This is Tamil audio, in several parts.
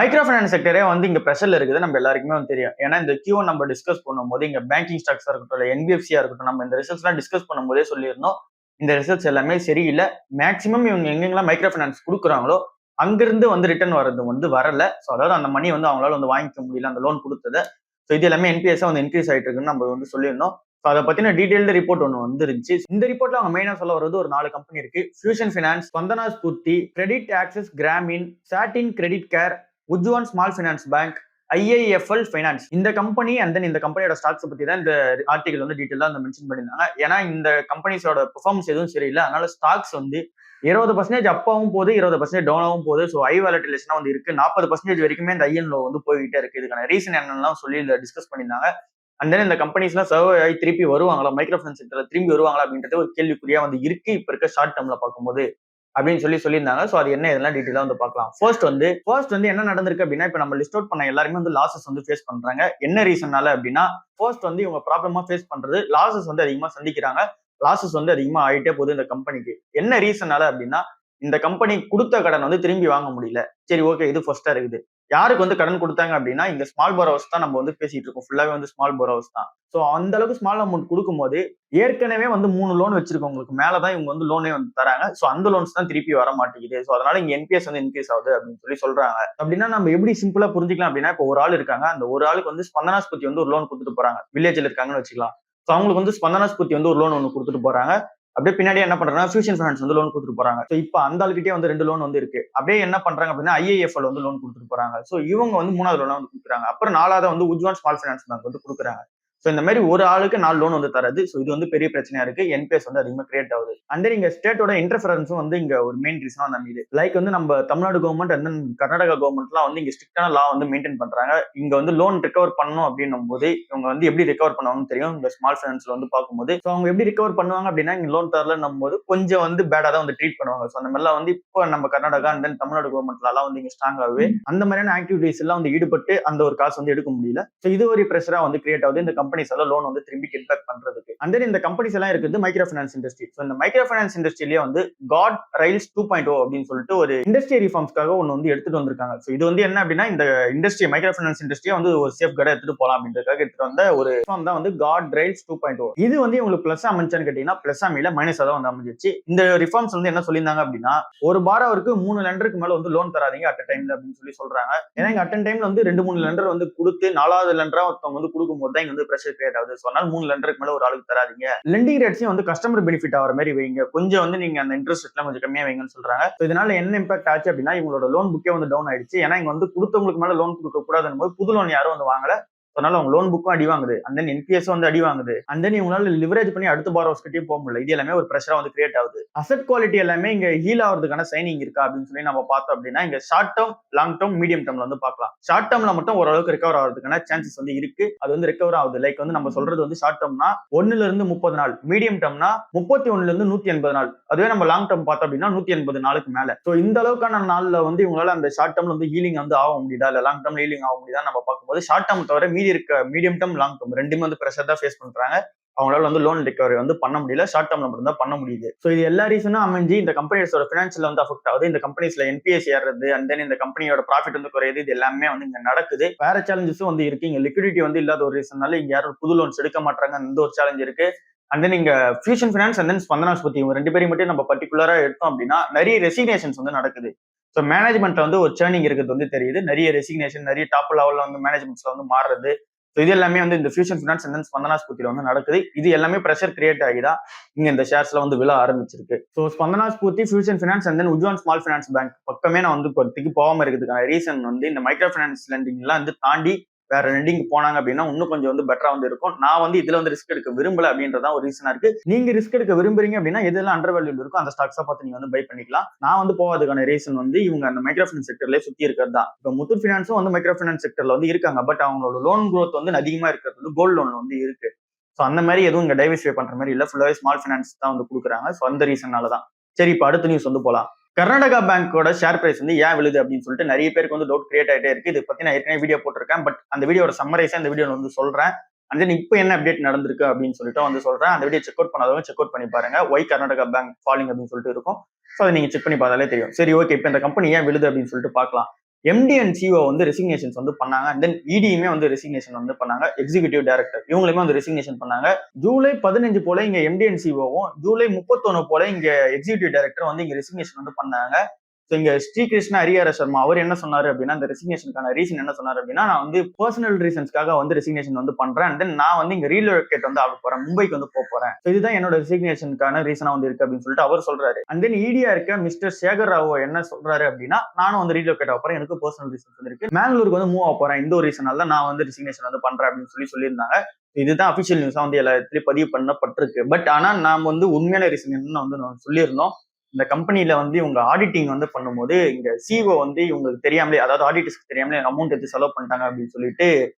மைக்ரோ ஃபைனான்ஸ் செக்டரே வந்து இங்க பிரஷர்ல இருக்குது நம்ம எல்லாருக்குமே வந்து தெரியும். ஏன்னா இந்த Q1 நம்ம டிஸ்கஸ் பண்ணும்போது இங்க பேங்கிங் ஸ்டாக்ஸா இருக்கட்டும், இல்ல NBFC-யா இருக்கட்டும், நம்ம இந்த ரிசல்ட்ஸ்லாம் டிஸ்கஸ் பண்ணும்போதே சொல்லியிருந்தோம். இந்த ரிசல்ட்ஸ் எல்லாமே சரியில்ல. மேக்ஸிமம் இவங்க எங்கெங்கெல்லாம் மைக்ரோ ஃபைனான்ஸ் குடுக்குறாங்களோ, அங்கிருந்து வந்து ரிட்டர்ன் வரது வந்து வரல. ஸோ அதாவது அந்த மணி வந்து அவங்களால வந்து வாங்கிக்க முடியல அந்த லோன் குடுத்தத. ஸோ இது எல்லாமே NPS-ஆ வந்து இன்கிரீஸ் ஆயிட்டு இருக்குன்னு நம்ம வந்து சொல்லியிருந்தோம். ஸோ அத பத்தின டீடைல்டு ரிப்போர்ட் ஒண்ணு வந்துருந்துச்சு. இந்த ரிப்போர்ட்ல அவங்க மெயினா சொல்ல வர்றது ஒரு 4 கம்பெனி இருக்கு. Fusion Finance, Spandana Sphoorty, Credit Access Grameen, Satin Credit Care, Ujjivan Small Finance Bank, IIFL Finance. இந்த கம்பெனி அண்ட் தென் இந்த கம்பெனியோட ஸ்டாக்ஸ் பத்தி தான் இந்த ஆர்டிகல் வந்து டீடைலா வந்து மென்ஷன் பண்ணியிருந்தாங்க. ஏன்னா இந்த கம்பெனிஸோட பெர்ஃபார்மன்ஸ் எதுவும் சரியில்லை. அதனால ஸ்டாக்ஸ் வந்து 20% அப்பாவும் போகுது, 20% டவுனாவும் போகுது. ஸோ ஹை வாலட்டிலேஷனா வந்து இருக்கு. 40% வரைக்குமே இந்த IN லோ வந்து போய்கிட்டே இருக்கு. இதுக்கான ரீசன் என்னெல்லாம் சொல்லி இதை டிஸ்கஸ் பண்ணியிருந்தாங்க. அண்ட் தென் இந்த கம்பெனிஸ்லாம் சர்வ் ஆகி திருப்பி வருவாங்களா, மைக்ரோ ஃபைனான்ஸ் செக்டர்ல திரும்பி வருவாங்களா அப்படின்றது ஒரு கேள்விக்குறியா வந்து இருக்கு இப்ப இருக்க ஷார்ட் டேர்ம்ல பார்க்கும்போது அப்படின்னு சொல்லியிருந்தாங்க. ஸோ அது என்ன இதெல்லாம் டீட்டெயிலா வந்து பார்க்கலாம். ஃபர்ஸ்ட் வந்து என்ன நடந்திருக்கு அப்படின்னா, இப்ப நம்ம லிஸ்ட் அவுட் பண்ண எல்லாருமே வந்து லாசஸ் வந்து ஃபேஸ் பண்றாங்க. என்ன ரீசன்னால அப்படின்னா, ஃபர்ஸ்ட் வந்து இவங்க ப்ராப்ளமா ஃபேஸ் பண்றது லாசஸ் வந்து அதிகமா சந்திக்கிறாங்க. லாசஸ் வந்து அதிகமா ஆயிட்டே போகுது இந்த கம்பெனிக்கு. என்ன ரீசன்னால அப்படின்னா, இந்த கம்பெனி கொடுத்த கடன் வந்து திரும்பி வாங்க முடியல. சரி, ஓகே, இது ஃபர்ஸ்டா இருக்குது. யாருக்கு வந்து கடன் கொடுத்தாங்க அப்படின்னா, இங்க ஸ்மால் போரோவர்ஸ் தான் நம்ம வந்து பேசிட்டு இருக்கோம். ஃபுல்லாவே வந்து ஸ்மால் போரோவர்ஸ் தான். சோ அந்த அளவுக்கு ஸ்மால் அமௌண்ட் கொடுக்கும்போது ஏற்கனவே வந்து 3 லோன் வச்சிருக்கவங்களுக்கு மேலதான் இவங்க வந்து லோனே வந்து தராங்க. சோ அந்த லோன்ஸ் தான் திருப்பி வர மாட்டேங்குது. சோ அதனால இங்க NPS வந்து இன்க்ரீஸ் ஆகுது அப்படின்னு சொல்றாங்க. அப்படின்னா நம்ம எப்படி சிம்பிளா புரிஞ்சுக்கலாம் அப்படின்னா, இப்போ ஒரு ஆள் இருக்காங்க. அந்த ஒரு ஆளுக்கு வந்து ஸ்பந்தனா ஸ்பூர்த்தி வந்து ஒரு லோன் கொடுத்துட்டு போறாங்க. வில்லேஜ்ல இருக்காங்கன்னு வச்சுக்கலாம். சோ அவங்களுக்கு வந்து ஸ்பந்தனா ஸ்பூர்த்தி வந்து ஒரு லோன் ஒன்னு கொடுத்துட்டு போறாங்க. அப்படியே பின்னாடி என்ன பண்றாங்க, ஃபியூஷன் ஃபைனான்ஸ் வந்து லோன் கொடுத்துட்டு போறாங்க. சோ இப்போ அந்த ஆளுகிட்டே வந்து 2 லோன் வந்து இருக்கு. அப்படியே என்ன பண்றாங்க அப்படின்னா, IIFL வந்து லோன் கொடுத்துட்டு போறாங்க. சோ இவங்க வந்து 3வது லோனா வந்து கொடுக்குறாங்க. அப்புறம் 4வது வந்து உஜ்வான் ஸ்மால் ஃபைனான்ஸ் பேங்க் வந்து கொடுக்குறாங்க. சோ இந்த மாதிரி ஒரு ஆளுக்கு 4 லோன் வந்து தரது. சோ இது வந்து பெரிய பிரச்சனையா இருக்கு. NPS வந்து அதிகமா கிரியேட் ஆகுது. அண்ட் தென் இங்க ஸ்டேட்டோட இன்டர்ஃபரன்ஸும் வந்து இங்க ஒரு மெயின் ரீசனா வந்து அமையுது. லைக் வந்து நம்ம Tamil Nadu government and then Karnataka கவர்மெண்ட்லாம் வந்து இங்க ஸ்ட்ரிக்டான லா வந்து மெயின்டைன் பண்றாங்க. இங்க வந்து லோன் ரிகவர் பண்ணணும் அப்படின்னும் போது இவங்க வந்து எப்படி ரிகவர் பண்ணுவாங்கன்னு தெரியும். இந்த ஸ்மால் ஃபைனான்ஸ்ல வந்து பார்க்கும்போது சோ அவங்க எப்படி ரிகவர் பண்ணுவாங்க அப்படின்னா, இங்க லோன் தரலன்னும் போது கொஞ்சம் வந்து பேடா தான் வந்து ட்ரீட் பண்ணுவாங்க. சோ அந்த மாதிரிலாம் வந்து இப்போ நம்ம கர்நாடகா அண்ட் தென் தமிழ்நாடு கவர்மெண்ட்லாம் வந்து இங்க ஸ்ட்ராங்காகவே அந்த மாதிரியான ஆக்டிவிட்டிஸ் எல்லாம் வந்து ஈடுபட்டு அந்த ஒரு காசு வந்து எடுக்க முடியல. சோ இது ஒரு பிரஷரா வந்து கிரியேட் ஆகுது இந்த கம்பெனிஸ் எல்லாம் லோன் வந்து திரும்பி கெட் பேக் பண்றதுக்கு. அண்ட் தென் இந்த கம்பெனிஸ் எல்லாம் இருக்குது மைக்ரோ ஃபைனான்ஸ் இண்டஸ்ட்ரி. சோ இந்த மைக்ரோ ஃபைனான்ஸ் இண்டஸ்ட்ரியிலேயே வந்து காட் ரைல்ஸ் 2.0 அப்படின்னு சொல்லிட்டு ஒரு இண்டஸ்ட்ரி ரிஃபார்ம்ஸ்க்காக ஒன்னு வந்து எடுத்துட்டு வந்திருக்காங்க. சோ இது வந்து என்ன அப்படின்னா, இந்த இண்டஸ்ட்ரி மைக்ரோ ஃபைனான்ஸ் இண்டஸ்ட்ரியை வந்து ஒரு சேஃப் கார்டா எடுத்துட்டு போலாம் அப்படின்றதுக்காக எடுத்துட்டு வந்த ஒரு ரிஃபார்ம் தான் வந்து காட் ரைல்ஸ் 2.0. இது வந்து உங்களுக்கு பிளஸ் அமைஞ்சான்னு கேட்டீங்கன்னா, பிளஸ் அமையில மைனஸா தான் வந்து அமைஞ்சிச்சு. இந்த ரிஃபார்ம்ஸ் வந்து என்ன சொல்லியிருந்தாங்க அப்படின்னா, ஒரு பாரோவருக்கு 3 லெண்டருக்கு மேல வந்து லோன் தராதீங்க அட் டைம்ல அப்படின்னு சொல்றாங்க. ஏன்னா இங்க அட் டைம்ல வந்து 2-3 லெண்டர் வந்து கொடுத்து 4வது லெண்டரா ஒருத்தவங்க வந்து கொடுக்கும்போது தான் இங்க வந்து பிரஷர் கிரியேட் ஆகுது. சோ அதனால 3 லெண்டருக்கு மேல ஒரு ஆளுக்கு தராதீங்க. லெண்டிங் ரேட்ஸையும் வந்து கஸ்டமர் பெனிஃபிட் ஆகிற மாதிரி வைங்க. கொஞ்சம் வந்து நீங்க அந்த இன்ட்ரெஸ்ட் ரேட்லாம் கொஞ்சம் கம்மியா வைங்கன்னு சொல்றாங்க. இதனால என்ன இம்பாக்ட் ஆச்சு அப்படின்னா, இவங்களோட லோன் புக்கே வந்து டவுன் ஆயிடுச்சு. ஏன்னா இங்க வந்து கொடுத்தவங்களுக்கு மேல லோன் கொடுக்க கூடாதுன்னு போது புது லோன் யாரும் வந்து வாங்கல. அதனால அவங்க லோன் புக்கும் அடி வாங்குது. அண்ட் தென் NPS வந்து அடி வாங்குது. அண்ட் தென் இவங்களால லிவரேஜ் பண்ணி அடுத்த பாரோவர்ஸ் கிட்டயும் போக முடியல. இது எல்லாமே ஒரு பிரஷரா வந்து கிரியேட் ஆகுது. அசெட் குவாலிட்டி எல்லாமே இங்க ஹீல் ஆகிறதுக்கான சைனிங் இருக்கா அப்படின்னு நம்ம பார்த்தோம் அப்படின்னா, இங்க short term, long term, medium டேர்ம்ல வந்து பார்க்கலாம். ஷார்ட் டேர்ம்ல மட்டும் ஓரளவுக்கு ரெக்கவர் ஆகிறதுக்கான சான்சஸ் வந்து இருக்கு. அது வந்து ரெக்கவர் ஆகுது. லைக் வந்து நம்ம சொல்றது வந்து ஷார்ட் டேர்ம்னா 1ல இருந்து 30 நாள், மீடியம் டேர்ம்னா 31ல இருந்து 180 நாள். அதுவே நம்ம லாங் டேர்ம் பார்த்தோம் அப்படின்னா 180 நாளுக்கு மேல. சோ இந்த அளவுக்கான நாள்ல வந்து இவங்களால அந்த ஷார்ட் டேர்ம்ல வந்து ஹீலிங் வந்து ஆக முடியுதா, இல்ல லாங் டேர்ம்ல ஹீலிங் ஆக முடியுதா நம்ம பார்க்கும்போது ஷார்ட் டேர்ம் தவிர மீதி இருக்க மீடியம் டேர்ம், லாங் டேர்ம் ரெண்டுமே வந்து பிரஷர் தான் ஃபேஸ் பண்றாங்க. அவங்களால வந்து லோன் ரிகவரி வந்து பண்ண முடியல. ஷார்ட் டேர்ம்ல மட்டும் தான் பண்ண முடியுது. சோ இது எல்லா ரீசனும் அமைஞ்சு இந்த கம்பெனிஸோட பினான்சியல் வந்து அஃபெக்ட் ஆகுது. இந்த கம்பெனிஸ்ல NPS ஏறது, அண்ட் தென் இந்த கம்பெனியோட ப்ராஃபிட் வந்து குறையுது. இது எல்லாமே வந்து இங்க நடக்குது. வேற சேலஞ்சஸும் வந்து இருக்கு. இங்க லிக்விடிட்டி வந்து இல்லாத ஒரு ரீசன்னால இங்க யாரும் புது லோன்ஸ் எடுக்க மாட்டாங்க. அந்த ஒரு சேலஞ்ச் இருக்கு. அண்ட் தென் இங்க fusion Finance and then Spandana Sphoorty இவங்க 2 பேரையும் மட்டும் நம்ம பர்டிகுலரா எடுத்தோம் அப்படின்னா நிறைய ரெசிக்னேஷன்ஸ் வந்து நடக்குது. சோ மேனேஜ்மெண்ட்ல வந்து ஒரு சேர்னிங் இருக்கிறது வந்து தெரியுது. நிறைய ரெசிக்னேஷன், நிறைய டாப் லெவல்ல வந்து மேனேஜ்மெண்ட்ஸ்ல வந்து மாறுறது. இது எல்லாமே வந்து இந்த Fusion Finance and then Spandana ஸ்பூர்த்தில வந்து நடக்குது. இது எல்லாமே பிரஷர் கிரியேட் ஆகிதான் இங்க இந்த ஷேர்ஸ்ல வந்து விழ ஆரம்பிச்சிருக்கு. So Spandana Sphoorty, Fusion Finance and then Ujjivan Small Finance Bank பக்கமே நான் வந்து இப்போதைக்கு போகாம இருக்கிறதுக்கான ரீசன் வந்து இந்த மைக்ரோ ஃபைனான்ஸ் லெண்டிங் எல்லாம் வந்து தாண்டி வேற லெண்டிங் போனாங்க அப்படின்னா இன்னும் கொஞ்சம் வந்து பெட்டரா வந்து இருக்கும். நான் வந்து இதுல வந்து ரிஸ்க் எடுக்க விரும்பல அப்படின்றதா ஒரு ரீசனா இருக்கு. நீங்க ரிஸ்க் எடுக்க விரும்புறீங்க அப்படின்னா எதெல்லாம் அண்டர் வேல்யூ இருக்கோ அந்த ஸ்டாக்ஸா பார்த்து நீங்க வந்து பை பண்ணிக்கலாம். நான் வந்து போகாததுக்கான ரீசன் வந்து இவங்க அந்த மைக்ரோ ஃபைனான்ஸ் செக்டர்லயே சுத்தி இருக்கிறது தான். இப்போ முத்தூட் ஃபைனான்ஸும் வந்து மைக்ரோ ஃபைனான்ஸ் செக்டர்ல வந்து இருக்காங்க. பட் அவங்களோட லோன் growth வந்து அதிகமா இருக்கிறது வந்து கோல்டு லோன்ல வந்து இருக்கு. சோ அந்த மாதிரி எதுவும் இங்க டைவர்சிஃபை பண்ற மாதிரி இல்ல. ஃபுல்லாவே ஸ்மால் ஃபைனான்ஸ் தான் வந்து கொடுக்குறாங்க. சோ அந்த ரீசனால தான். சரி, இப்போ அடுத்த நியூஸ் வந்து போலாம். கர்நாடகா பேங்கோட ஷேர் பிரைஸ் வந்து ஏன் விழுது அப்படின்னு சொல்லிட்டு நிறைய பேருக்கு வந்து டவுட் கிரியேட் ஆயிட்டே இருக்கு. இதை பத்தி நான் ஏற்கனவே வீடியோ போட்டிருக்கேன். பட் அந்த வீடியோட சம்மரைஸா இந்த வீடியோல வந்து சொல்றேன். அண்ட் தென் இப்போ என்ன அப்டேட் நடந்திருக்கு அப்படின்னு சொல்லிட்டு வந்து சொல்றேன். அந்த வீடியோ செக் அவுட் பண்ணாதவங்க செக் அவுட் பண்ணி பாருங்க. ஒய் கர்நாடகா பேங்க் ஃபாலிங் அப்படின்னு சொல்லிட்டு இருக்கும். ஸோ அதை நீங்க செக் பண்ணி பார்த்தாலே தெரியும். சரி, ஓகே, இப்போ இந்த கம்பெனி ஏன் விழுது அப்படின்னு சொல்லிட்டு பார்க்கலாம். எம்டி அண்ட் சிஓ வந்து ரெசிக்னேஷன்ஸ் வந்து பண்ணாங்க. அண்ட் தென் இடியுமே வந்து ரெசிக்னேஷன் வந்து பண்ணாங்க. எக்ஸிகியூட்டிவ் டைரக்டர் இவங்களுமே வந்து ரெசிக்னேஷன் பண்ணாங்க. ஜூலை 15 போல இங்க எம்டி அண்ட் சிஓவும், ஜூலை 31 போல இங்க எக்ஸிகியூட்டிவ் டைரக்டர் வந்து இங்க ரெசிக்னேஷன் வந்து பண்ணாங்க. ஸோ இங்க ஸ்ரீகிருஷ்ணா ஹரிஹர சர்மா அவர் என்ன சொன்னாரு அப்படின்னா, அந்த ரெசிக்னேஷனுக்கான ரீசன் என்ன சொன்னாரு அப்படின்னா, நான் வந்து பர்சனல் ரீசன்ஸ்க்காக வந்து ரெசிக்னேஷன் வந்து பண்றேன். அண்ட் தென் நான் வந்து இங்க ரீலோகேட் வந்து ஆக போறேன், மும்பைக்கு வந்து போறேன். ஸோ இதுதான் என்னோட ரெசிக்னேஷனுக்கான ரீசனா வந்து இருக்கு அப்படின்னு சொல்லிட்டு அவர் சொல்றாரு. அண்ட் தென் இடியா இருக்க மிஸ்டர் சேகர் ராவ் என்ன சொல்றாரு அப்படின்னா, நானும் வந்து ரீலோகேட் ஆக போறேன், எனக்கு பர்சனல் ரீசன்ஸ் வந்து இருக்கு, மேங்களூருக்கு வந்து மூவ் ஆக போறேன், இந்த ஒரு ரீசனால தான் நான் வந்து ரெசிக்னேஷன் வந்து பண்றேன் அப்படின்னு சொல்லியிருந்தாங்க. இதுதான் அபிஷியல் நியூஸா வந்து எல்லா இடத்துலயும் பதிவு பண்ணப்பட்டிருக்கு. பட் ஆனா நாம வந்து உண்மையான ரீசன் என்னன்னு வந்து நம்ம சொல்லியிருந்தோம். இந்த கம்பெனில வந்து இவங்க ஆடிட்டிங் வந்து பண்ணும்போது இங்க சிஓ வந்து இவங்களுக்கு தெரியாமலே, அதாவது ஆடிட்டர்ஸ்க்கு தெரியாமலே அமௌண்ட் எடுத்து செலவு பண்ணிட்டாங்க அப்படின்னு சொல்லிட்டு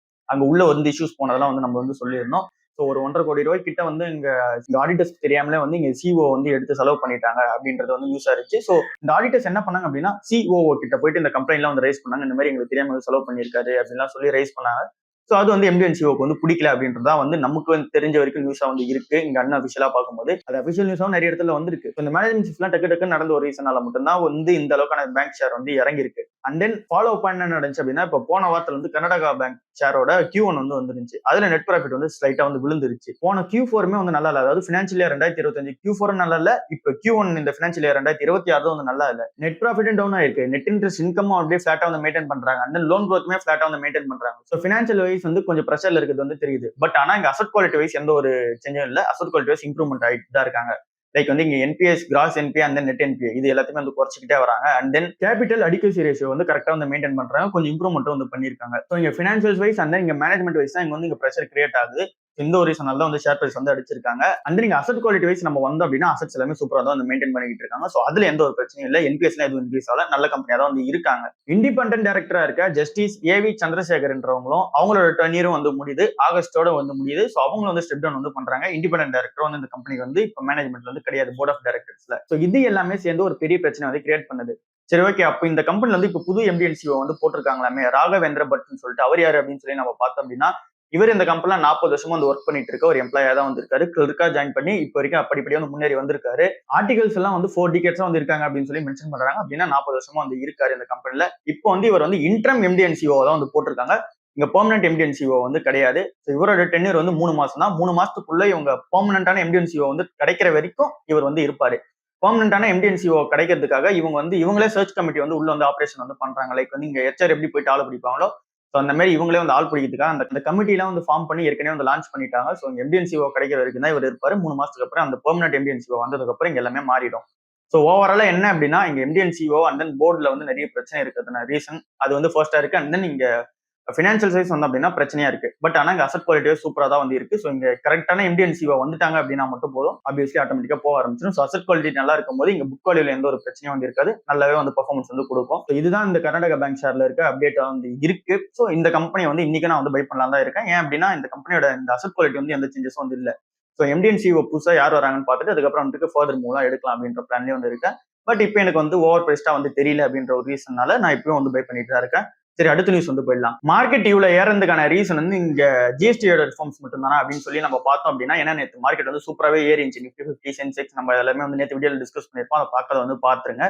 அங்க உள்ள வந்து இஷ்யூஸ் போனதெல்லாம் வந்து நம்ம வந்து சொல்லியிருந்தோம். ஸோ ஒரு 1.5 கோடி ரூபாய் கிட்ட வந்து இங்க ஆடிட்டர்ஸ்க்கு தெரியாமலே வந்து இங்க சிஓ வந்து எடுத்து செலவு பண்ணிட்டாங்க அப்படின்றது வந்து நியூஸா இருந்துச்சு. ஸோ இந்த ஆடிட்டர்ஸ் என்ன பண்ணாங்க அப்படின்னா, சிஓ கிட்ட போயிட்டு இந்த கம்ப்ளைண்ட்லாம் வந்து ரைஸ் பண்ணாங்க. இந்த மாதிரி எங்களுக்கு தெரியாம செலவு பண்ணியிருக்காரு அப்படின்லாம் சொல்லி ரைஸ் பண்ணாங்க. ஸோ அது வந்து எம்டி அண்ட் சிஓக்கு வந்து பிடிக்கல அப்படின்றதா வந்து நமக்கு வந்து தெரிஞ்ச வரைக்கும் நியூஸா வந்து இருக்கு. இங்க அன்அபிஷியலா பார்க்கும்போது அது அபிஷியல் நியூஸாவும் நிறைய இடத்துல வந்திருக்கு. இந்த மேனேஜ்மெண்ட் எல்லாம் டக்கு நடந்த ஒரு ரீசனால மட்டும்தான் வந்து இந்த அளவுக்கான பேங்க் ஷேர் வந்து இறங்கி இருக்கு. அண்ட் தென் ஃபாலோ பண்ண என்ன நடந்துச்சு அப்படின்னா, இப்போ போன வாரத்துல வந்து கர்நாடகா பேங்க் ஷேரோட Q1 வந்து வந்துருந்துச்சு. அதுல நெட் ப்ராஃபிட் வந்து ஸ்லைட்டா வந்து விழுந்துருச்சு. போன Q4மே வந்து நல்லா இல்ல. அதாவது ஃபினான்ஷியல் இயர் 2025 Q4 நல்லா இல்ல. இப்போ Q1 இந்த ஃபினான்ஷியல் இயர் 2026 வந்து நல்லா இல்ல. நெட் ப்ராஃபிட்டும் டவுன் ஆயிருக்கு. நெட் இன்ட்ரெஸ்ட் இன்கமும் அப்படியே ஃபிளாட்டா வந்து மெயின்டைன் பண்றாங்க. அண்ட் தென் லோன் க்ரோத்துமே ஃபிளாட்டா வந்து மெயின்டைன் பண்றாங்க. ஸோ ஃபினான்ஷியல் வைஸ் வந்து கொஞ்சம் ப்ரெஷர்ல இருக்குது வந்து தெரியுது. பட் ஆனா இங்க அசட் குவாலிட்டி வைஸ் எந்த ஒரு சேஞ்சும் இல்ல. அசட் குவாலிட்டி வைஸ் இம்ப்ரூவ்மெண்ட் ஆயிட்டு தான் இருக்காங்க. லைக் வந்து இங்க NPS, cross NBA and net NBA இது எல்லாத்தையுமே வந்து குறைச்சிக்கிட்டே வராங்க. அண்ட் தென் கேபிட்டல் அடிகசி ரேஷியோ வந்து கரெக்டா வந்து மெயின்டைன் பண்றாங்க. கொஞ்சம் இம்ப்ரூவ்மெண்ட் வந்து பண்ணிருக்காங்க. ஸோ இங்க ஃபினான்ஷியல் வைஸ் அண்ட் இங்க மேனேஜ்மெண்ட் வைஸ் தான் இங்க வந்து இங்க ப்ரெஷர் கிரியேட் ஆகுது. இந்த ஒரு ரீசனால தான் வந்து ஷேர் பிரைஸ் வந்து அடிச்சிருக்காங்க. அண்ட் நீங்க அசட் குவாலிட்டி வைஸ் நம்ம வந்தோம் அப்படின்னா அசட்ஸ் எல்லாமே சூப்பரா தான் வந்து மெயின்டைன் பண்ணிட்டு இருக்காங்க. ஸோ அதுல எந்த ஒரு பிரச்சனையும் இல்லை. என்பிஎஸ்ல எதுவும் இன்க்ரீஸ் ஆகல, நல்ல கம்பெனியா தான் வந்து இருக்காங்க. இண்டிபெண்டன்ட் டைரக்டரா இருக்க ஜஸ்டிஸ் ஏவி சந்திரசேகர்ன்றவங்களும் அவங்களோட டர்னியரும் வந்து முடியுது, ஆகஸ்டோட வந்து முடியுது. ஸோ அவங்க வந்து ஸ்டெப் டவுன் வந்து பண்றாங்க. இண்டிபெண்டன்ட் டைரக்டர் வந்து இந்த கம்பெனி வந்து இப்போ மேனேஜ்மெண்ட்ல வந்து கிடையாது, போர்ட் ஆஃப் டைரக்டர்ஸ்ல. ஸோ இது எல்லாமே சேர்ந்து ஒரு பெரிய பிரச்சனை வந்து கிரியேட் பண்ணுது. சரி, ஓகே, அப்போ இந்த கம்பெனில வந்து இப்போ புது எம்டிஎன்சிஓ வந்து போட்டிருக்காங்களாமே, ராகவேந்திர பட்னு சொல்லிட்டு அவர் யாரு அப்படின்னு சொல்லி நம்ம பார்த்தோம் அப்படின்னா, இவர் இந்த கம்பெனில 40 வருஷமா வந்து ஒர்க் பண்ணிட்டு இருக்க ஒரு எம்ப்ளாயா தான் வந்து இருக்காரு. கிளர்க்கா ஜாயின் பண்ணி இப்போ வரைக்கும் அப்படிப்படியா வந்து முன்னேறி வந்திருக்காரு. ஆர்டிகல்ஸ் எல்லாம் வந்து 4 டிகேட்ஸா வந்து இருக்காங்க அப்படின்னு சொல்லி மென்ஷன் பண்றாங்க. அப்படின்னா 40 வருஷமா வந்து இருக்காரு இந்த கம்பெனில. இப்போ வந்து இவர் வந்து இன்ட்ரம் எம்டிஎன்சிஓ தான் வந்து போட்டிருக்காங்க. இங்க பெர்மனன்ட் எம்டிஎன்சிஓ வந்து கிடையாது. இவரோட டென்யூர் வந்து 3 மாசம் தான். 3 மாசத்துக்குள்ள இவங்க பெர்மனன்டான எம்டிஎன்சிஓ வந்து கிடைக்கிற வரைக்கும் இவர் வந்து இருப்பாரு. பெர்மனன்டான எம்டிஎன்சிஓ கிடைக்கிறதுக்காக இவங்க வந்து இவங்களே சர்ச் கமிட்டி வந்து உள்ள வந்து ஆபரேஷன் வந்து பண்றாங்க. லைக் வந்து இங்க HR எப்படி போயிட்டு ஆள் பிடிப்பாங்களோ, ஸோ அந்த மாதிரி இவங்களே வந்து ஆள் பிடிக்கிறதுக்காக அந்த கமிட்டிலாம் வந்து ஃபார்ம் பண்ணி ஏற்கனவே வந்து லான்ச் பண்ணிட்டாங்க. ஸோ எம்டிஎன்சிஓ கிடைக்கிற வரைக்கும் தான் இவர் இருப்பாரு. 3 மாசத்துக்கு அப்புறம் அந்த பெர்மனன்ட் எம்டிஎன்சிஓ வந்ததுக்கு அப்புறம் இங்க எல்லாமே மாறிடும். ஸோ ஓவராலா என்ன அப்படின்னா, இங்க எம்டிஎன்சிஓ அண்ட் தென் போர்டுல வந்து நிறைய பிரச்சனை இருக்கிறதுனா ரீசன் அது வந்து ஃபர்ஸ்டா இருக்கு. அண்ட் தென் இங்க ஃபினான்ஷியல் சைஸ் வந்து அப்படின்னா பிரச்சனையா இருக்கு. பட் ஆனா இங்க அசட் குவாலிட்டியே சூப்பரா தான் வந்து இருக்கு. ஸோ இங்க கரெக்டான எம்டிஎன்சிஓ வந்துட்டாங்க அப்படின்னா மட்டும் போதும், ஆப்வியஸ்லி ஆட்டோமேட்டிக்கா போக ஆரம்பிச்சிடும். ஸோ அசட் குவாலிட்டி நல்லா இருக்கும் போது இங்க புக் வேல்யூல எந்த ஒரு பிரச்சனையும் வந்து இருக்காது, நல்லாவே வந்து பெர்ஃபார்மன்ஸ் வந்து கொடுக்கும். ஸோ இதுதான் இந்த கர்நாடகா பேங்க் ஷேர்ல இருக்க அப்டேட்டா வந்து இருக்கு. ஸோ இந்த கம்பெனி வந்து இன்னைக்கு நான் வந்து பை பண்ணலாம் தான் இருக்கேன். ஏன் அப்படின்னா இந்த கம்பெனியோட இந்த அசட் குவாலிட்டி வந்து எந்த சேஞ்சஸும் வந்து இல்ல. ஸோ எம்டிஎன்சிஓ புதுசா யார் வராங்கன்னு பார்த்துட்டு அதுக்கப்புறம் வந்துட்டு ஃபர்தர் மூவ்லாம் எடுக்கலாம் அப்படின்ற பிளான்லயே வந்து இருக்கேன். பட் இப்போ எனக்கு வந்து ஓவர் பிரைஸ்டா வந்து தெரியல அப்படின்ற ஒரு ரீசன்னால நான் இப்பயும் வந்து பை பண்ணிட்டு தான் இருக்கேன். சரி, அடுத்த நியூஸ் வந்து போயிடலாம். மார்க்கெட் இவ்வளவு ஏறதுக்கான ரீசன் வந்து இங்க ஜிஎஸ்டியோட ரிஃபார்ம்ஸ் மட்டும் தானா அப்படின்னு சொல்லி நம்ம பார்த்தோம் அப்படின்னா, ஏன்னா நேற்று மார்க்கெட் வந்து சூப்பராகவே ஏறிச்சு. நிஃப்டி 50, சென்செக்ஸ் நம்ம எல்லாமே வந்து நேற்று வீடியோல டிஸ்கஸ் பண்ணிருப்போம். அதை பார்க்கறத வந்து பாத்துருங்க.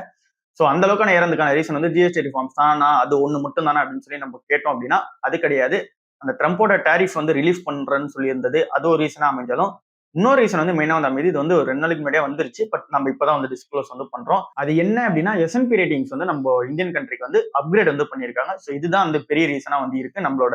ஸோ அந்த அளவுக்கான ஏறதுக்கான ரீசன் வந்து ஜிஎஸ்டி ரிஃபார்ம்ஸ் தானா, அது ஒண்ணு மட்டும் தானே அப்படின்னு சொல்லி நம்ம கேட்டோம் அப்படின்னா அது கிடையாது. அந்த ட்ரம்போட டேரிஃப் வந்து ரிலீஃப் பண்றேன்னு சொல்லி இருந்தது, அது ஒரு ரீசனா அமைஞ்சாலும் இன்னொரு ரீசன் வந்து மெயினா வந்து அமைதி. இது வந்து ஒரு 2 நாளைக்கு முன்னாடியே வந்துருச்சு. பட் நம்ம இப்பதான் வந்து டிஸ்க்ளோஸ் வந்து பண்றோம். அது என்ன அப்படின்னா, S&P ரேட்டிங்ஸ் வந்து நம்ம இந்தியன் கண்ட்ரிக்கு வந்து அப்கிரேட் வந்து பண்ணிருக்காங்க. ஸோ இதுதான் வந்து பெரிய ரீசனா வந்து இருக்கு நம்மளோட